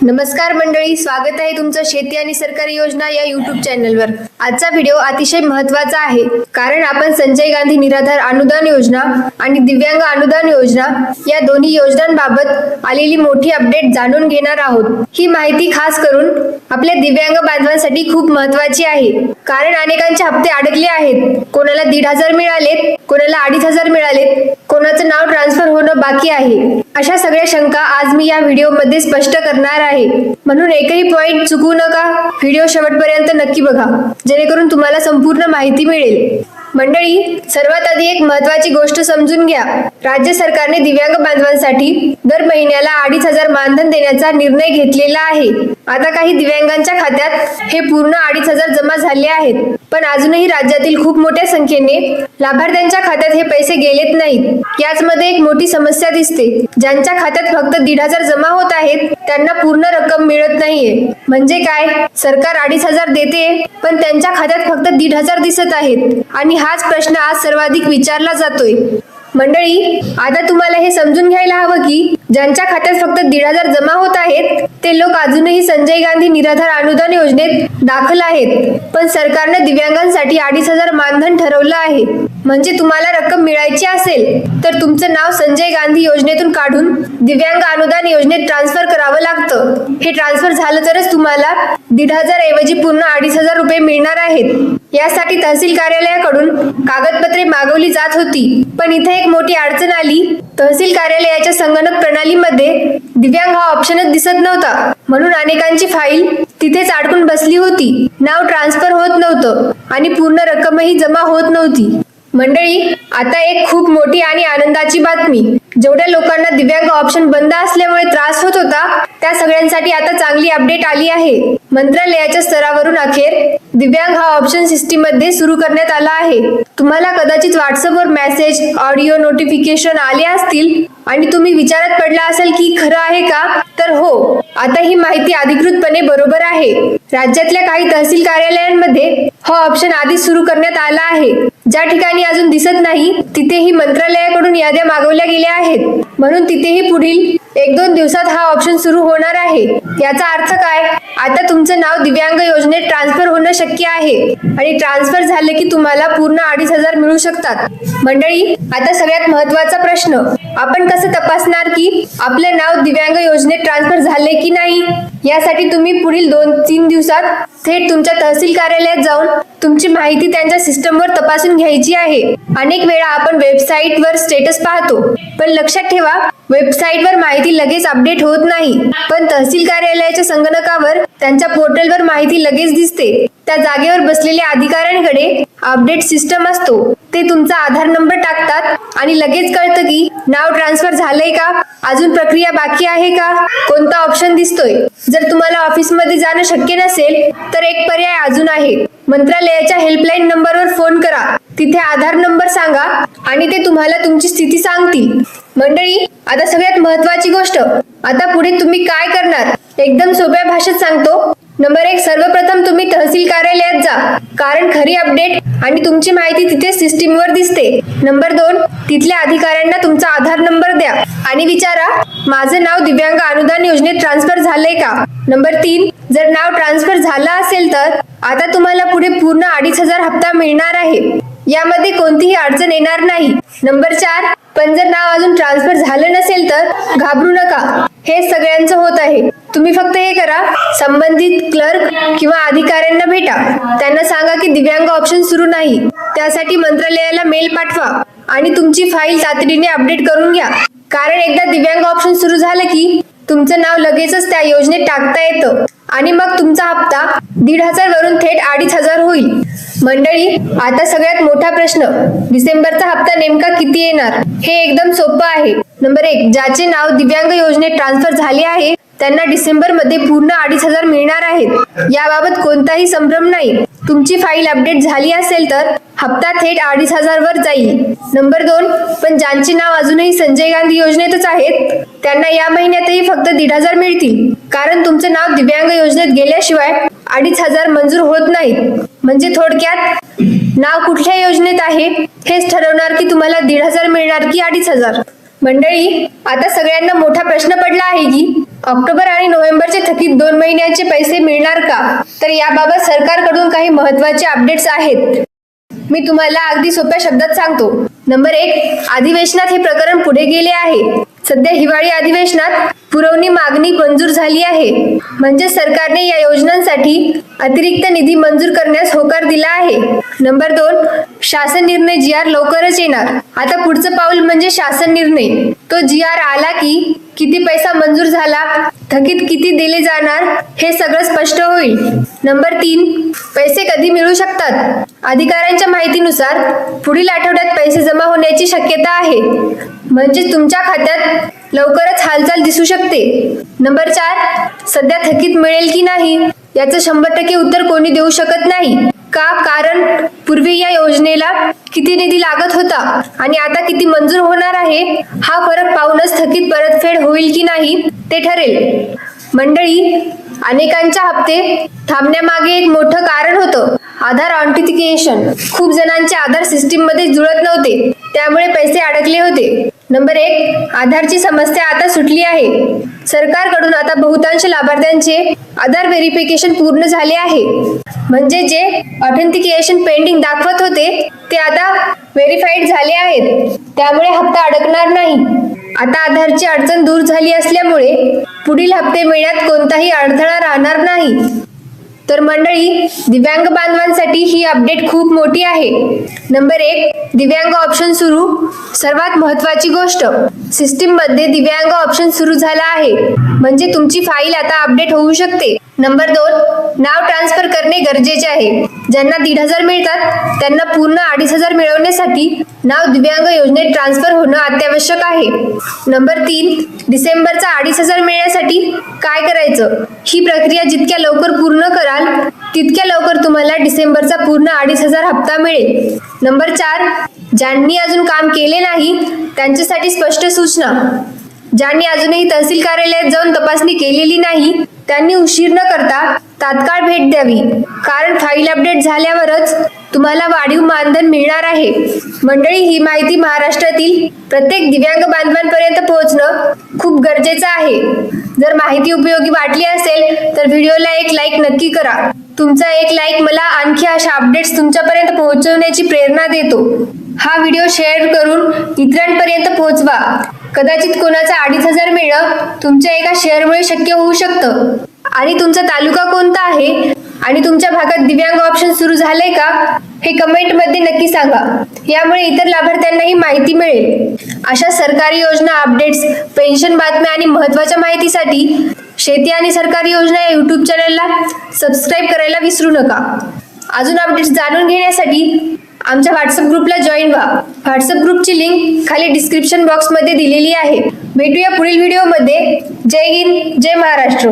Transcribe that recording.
नमस्कार मंडळी, स्वागत आहे तुमचं शेती आणि सरकारी योजना या YouTube चॅनलवर। आजचा व्हिडिओ अतिशय महत्त्वाचा आहे, कारण आपण संजय गांधी निराधार अनुदान योजना आणि दिव्यांग अनुदान योजना या दोन्ही योजनांबाबत आलेली मोठी अपडेट जाणून घेणार आहोत। ही माहिती खास करून आपल्या दिव्यांग बांधवांसाठी खूप महत्त्वाची आहे, कारण अनेकांचे हप्ते अडकले आहेत। कोणाला 1,500 मिळालेत, कोणाला 2,500 मिळालेत, कोणाचं नाव ट्रान्सफर होणं बाकी आहे। अशा सगळ्या शंका आज मी या व्हिडिओमध्ये स्पष्ट करणार आहे, म्हणून एकही पॉइंट चुकू नका। व्हिडिओ शेवटपर्यंत नक्की बघा, जेणेकरून तुम्हाला संपूर्ण माहिती मिळेल। मंडळी, सर्वात आधी एक महत्त्वाची गोष्ट समजून घ्या। राज्य सरकारने दिव्यांग बांधवांसाठी दर महिन्याला 2,500 मानधन देण्याचा निर्णय घेतलेला आहे। आता काही दिव्यांगांच्या खात्यात हे पूर्ण 2,500 जमा झाले आहेत, पण अजूनही राज्यातील खूप मोठ्या संख्येने लाभार्थ्यांच्या खात्यात हे पैसे गेलेत नाहीत। याचमध्ये एक मोठी समस्या दिसते। ज्यांच्या खात्यात फक्त 1,500 जमा होत आहेत त्यांना पूर्ण रक्कम मिळत नाहीये। म्हणजे काय, सरकार 2,500 देते, पण त्यांच्या खात्यात फक्त 1,500 दिसत आहेत, आणि हाच प्रश्न आज सर्वाधिक विचारला जातोय। मंडळी, आता तुम्हाला हे समजून घ्यायला हवं की ज्यांच्या खात्यात फक्त 1,500 जमा होत आहेत ते लोक अजूनही संजय गांधी निराधार अनुदान योजनेत दाखल आहेत, पण सरकारने दिव्यांगांसाठी 2,500 मानधन ठरवलं आहे। म्हणजे तुम्हाला रक्कम मिळायची असेल तर तुमचं नाव संजय गांधी योजनेतून काढून दिव्यांग अनुदान योजनेत ट्रान्सफर करावं लागतं। हे ट्रान्सफर झालं तरच तुम्हाला 1,500 ऐवजी पूर्ण 2,500 रुपये मिळणार आहेत। यासाठी तहसील कार्यालयाकडून कागदपत्रे मागवली जात होती, पण इथे एक मोठी अडचण आली। तहसील कार्यालयाच्या संगणक प्रणालीमध्ये दिव्यांग हा ऑप्शनच दिसत नव्हता, म्हणून अनेकांची फाईल तिथेच अडकून बसली होती। नाव ट्रान्सफर होत नव्हतं आणि पूर्ण रक्कमही जमा होत नव्हती। मंडळी, आता एक खूप मोठी आणि आनंदाची बातमी। जेवढ्या लोकांना दिव्यांग ऑप्शन बंद असल्यामुळे त्रास होत होता, त्या सगळ्यांसाठी आता चांगली अपडेट आली आहे। मंत्रालयाच्या स्तरावरून अखेर दिव्यांग हा ऑप्शन सिस्टीम मध्ये सुरू करण्यात आला आहे। तुम्हाला कदाचित व्हॉट्सअपवर मेसेज, ऑडिओ नोटिफिकेशन आले असतील आणि तुम्ही विचारत पडला असेल की खरं आहे का? तर हो, आता ही माहिती अधिकृतपणे बरोबर आहे। राज्यातल्या काही तहसील कार्यालयांमध्ये हा ऑप्शन आधी सुरू करण्यात आला आहे। ज्या ठिकाणी अजून दिसत नाही तिथेही मंत्रालयाकडून याद्या मागवल्या गेल्या आहेत, म्हणून तिथेही पुढील 1-2 दिवसात हा ऑप्शन सुरू होणार आहे। याचा अर्थ काय, आता तुमचं नाव दिव्यांग योजनेत ट्रान्सफर होणं शक्य आहे, आणि ट्रान्सफर झाले की तुम्हाला पूर्ण 2,500 मिळू शकतात। मंडळी, आता सगळ्यात महत्त्वाचा प्रश्न, आपण कसं तपासणार की आपले नाव दिव्यांग योजनेत ट्रान्सफर झाले की नाही? यासाठी तुम्ही पुढील 2-3 दिवसात थेट तुमच्या तहसील कार्यालयात जाऊन तुमची माहिती त्यांच्या सिस्टमवर तपासून घ्यायची आहे। अनेक वेळा आपण वेबसाईटवर स्टेटस पाहतो, पण लक्षात ठेवा, वेबसाईटवर माहिती लगेच अपडेट होत नाही, पण तहसील कार्यालयाच्या संगणकावर त्यांच्या पोर्टलवर माहिती लगेच दिसते। त्या जागेवर बसलेल्या अधिकाऱ्यांकडे अपडेट सिस्टम असतो। ते तुमचा आधार नंबर टाकतात आणि लगेच कळतं की नाव ट्रान्सफर झालंय का, अजून प्रक्रिया बाकी आहे का, कोणता ऑप्शन दिसतोय। जर तुम्हाला ऑफिसमध्ये जाणं शक्य नसेल तर एक पर्याय अजून आहे। मंत्रालयाच्या हेल्पलाईन नंबरवर फोन करा, तिथे आधार नंबर सांगा आणि ते तुम्हाला तुमची स्थिती सांगतील। मंडळी, आता सगळ्यात महत्त्वाची गोष्ट, आता पुढे तुम्ही काय करणार एकदम सोप्या भाषेत सांगतो। नंबर 1, सर्वप्रथम तुम्ही तहसील कार्यालयात जा, कारण खरी अपडेट आणि तुमची माहिती तिथे सिस्टीमवर दिसते। नंबर 2, तिथल्या अधिकाऱ्यांना तुमचा आधार नंबर द्या आणि विचारा, माझं नाव दिव्यांग अनुदान योजनेत ट्रान्सफर झालंय का? नंबर 3, जर नाव ट्रान्सफर झालं असेल तर आता तुम्हाला पुढे पूर्ण 2,500 हप्ता मिळणार आहे। यामध्ये कोणतीही अडचण येणार नाही। नंबर 4, पण जर नाव अजून ट्रान्सफर झालं नसेल तर घाबरू नका, हे सगळ्यांचं होत आहे। तुम्ही फक्त हे करा, संबंधित क्लर्क किंवा अधिकाऱ्यांना भेटा, त्यांना सांगा की दिव्यांग ऑप्शन सुरू नाही। त्यासाठी मंत्रालयाला मेल पाठवा आणि तुमची फाईल तातडीने अपडेट करून घ्या, कारण एकदा दिव्यांग ऑप्शन सुरू झालं की तुमचं नाव लगेचच त्या योजनेत टाकता येतं आणि मग तुमचा हप्ता 1,500 वरून थेट 2,500 होईल। मंडळी, आता सगळ्यात मोठा प्रश्न, डिसेंबरचा हप्ता नेमका किती येणार? हे एकदम सोपं आहे। नंबर 1, ज्याचे नाव दिव्यांग योजनेत ट्रान्सफर झाले आहे त्यांना डिसेंबर मध्ये पूर्ण 2,500 मिळणार आहेत। याबाबत कोणताही संभ्रम नाही। तुमची फाईल अपडेट झाली असेल तर हप्ता थेट 2,500 वर जाईल। नंबर 2, पण ज्यांचे नाव अजूनही संजय गांधी योजनेतच आहेत त्यांना या महिन्यातही फक्त 1,500 मिळतील, कारण तुमचं नाव दिव्यांग योजनेत गेल्याशिवाय 2,500 मंजूर होत नाहीत। म्हणजे थोडक्यात नाव कुठल्या योजनेत आहे हेच ठरवणार की तुम्हाला 1,500 मिळणार की 2,500। मंडळी, आता सगळ्यांना मोठा प्रश्न पडला आहे की ऑक्टोबर आणि नोव्हेंबरचे थकीत 2 महिन्यांचे पैसे मिळणार का? तर याबाबत सरकारकडून काही महत्त्वाचे अपडेट्स आहेत. मी तुम्हाला अगदी सोप्या शब्दात सांगतो. नंबर 1, अधिवेशनात हे प्रकरण पुढे गेले आहे. सध्या हिवाळी अधिवेशनात पुरवणी मागणी मंजूर झाली आहे. म्हणजे सरकारने या योजनांसाठी अतिरिक्त निधी मंजूर करण्यास होकार दिला आहे. नंबर 2, शासन निर्णय GR लवकरच येणार. आता पुढचं पाऊल म्हणजे शासन निर्णय. तो GR आला की किती पैसा मंजूर झाला, थकीत किती दिले जाणार हे सगळं स्पष्ट होईल. नंबर 3, पैसे कधी मिळू शकतात? अधिकाऱ्यांच्या माहितीनुसार पुढील आठवड्यात पैसे जमा होण्याची शक्यता आहे. म्हणजे तुमच्या खात्यात लवकरच हालचाल दिसू शकते. नंबर 4, सध्या थकीत मिळेल की नाही याचं 100% उत्तर कोणी देऊ शकत नाही. का? कारण पूर्वी या योजनेला किती निधी लागत होता आणि आता किती मंजूर होणार आहे हा फरक पाहूनच थकीत परतफेड होईल की नाही ते ठरेल. मंडळी, अनेकांच्या हप्ते थांबण्यामागे एक मोठं कारण होतं आधार ऑथेंटिकेशन. खूप जणांचे आधार सिस्टीम मध्ये जुळत नव्हते, त्यामुळे पैसे अडकले होते. नंबर 1, आधारची समस्या आता सुटली आहे. सरकारकडून आता बहुतांश लाभार्थ्यांचे आधार व्हेरिफिकेशन पूर्ण झाले आहे. म्हणजे जे ऑथेंटिकेशन पेंडिंग दाखवत होते ते आता व्हेरीफाईड झाले आहेत. त्यामुळे हप्ता अडकणार नाही. आता आधारची अडचण दूर झाली असल्यामुळे पुढील हप्ते मिळण्यात कोणताही अडथळा राहणार नाही. तर मंडळी, दिव्यांग बांधवांसाठी ही अपडेट खूप मोठी आहे. नंबर 1, दिव्यांग ऑप्शन सुरू. सर्वात महत्त्वाची गोष्ट, सिस्टीम मध्ये दिव्यांग ऑप्शन सुरू झाला आहे. म्हणजे तुमची फाईल आता अपडेट होऊ शकते. नंबर 2, नाव ट्रान्सफर करणे गरजेचे आहे. ज्यांना 1,500 मिळतात त्यांना पूर्ण 2,500 मिळवण्यासाठी नाव दिव्यांग योजनेत ट्रान्सफर होणं अत्यावश्यक आहे. नंबर 3, डिसेंबरचा 2,500 मिळण्यासाठी काय करायचं? ही प्रक्रिया जितक्या लवकर पूर्ण कराल तितक्या लवकर तुम्हाला डिसेंबरचा पूर्ण 2,500 हप्ता मिळेल. नंबर 4, ज्यांनी अजून काम केले नाही त्यांच्यासाठी स्पष्ट सूचना. ज्यांनी अजूनही तहसील कार्यालयात जाऊन तपासणी केलेली नाही त्यांनी उशीर न करता तात्काळ भेट द्यावी. कारण फाईल अपडेट झाल्यावरच तुम्हाला वाढीव मानधन मिळणार आहे. मंडळी, ही माहिती महाराष्ट्रातील प्रत्येक दिव्यांग बांधवांपर्यंत पोहोचणं खूप गरजेचं आहे. जर माहिती उपयोगी वाटली असेल तर व्हिडिओला एक लाईक नक्की करा. तुमचा एक लाईक मला आणखी अशा अपडेट्स तुमच्यापर्यंत पोहोचवण्याची प्रेरणा देतो. हा व्हिडिओ शेअर करून इतरांपर्यंत पोहोचवा. कदाचित कोणाचा 2,500 मिळणं तुमच्या एका शेअरमुळे शक्य होऊ शकतं. आणि तुमचा तालुका कोणता आहे आणि तुमच्या भागात दिव्यांग ऑप्शन सुरू झालंय का हे कमेंट मध्ये नक्की सांगा. यामुळे इतर लाभार्थ्यांनाही माहिती मिळेल. अशा सरकारी योजना, अपडेट्स, पेन्शन बातम्या आणि महत्त्वाच्या माहितीसाठी शेती आणि सरकारी योजना या YouTube चॅनलला सबस्क्राईब करायला विसरू नका. अजून अपडेट्स जाणून घेण्यासाठी आमच्या व्हॉट्सअप ग्रुपला जॉईन व्हा. व्हॉट्सअप ग्रुपची लिंक खाली डिस्क्रिप्शन बॉक्स मध्ये दिलेली आहे. भेटूया पुढील व्हिडिओमध्ये. जय हिंद, जय महाराष्ट्र.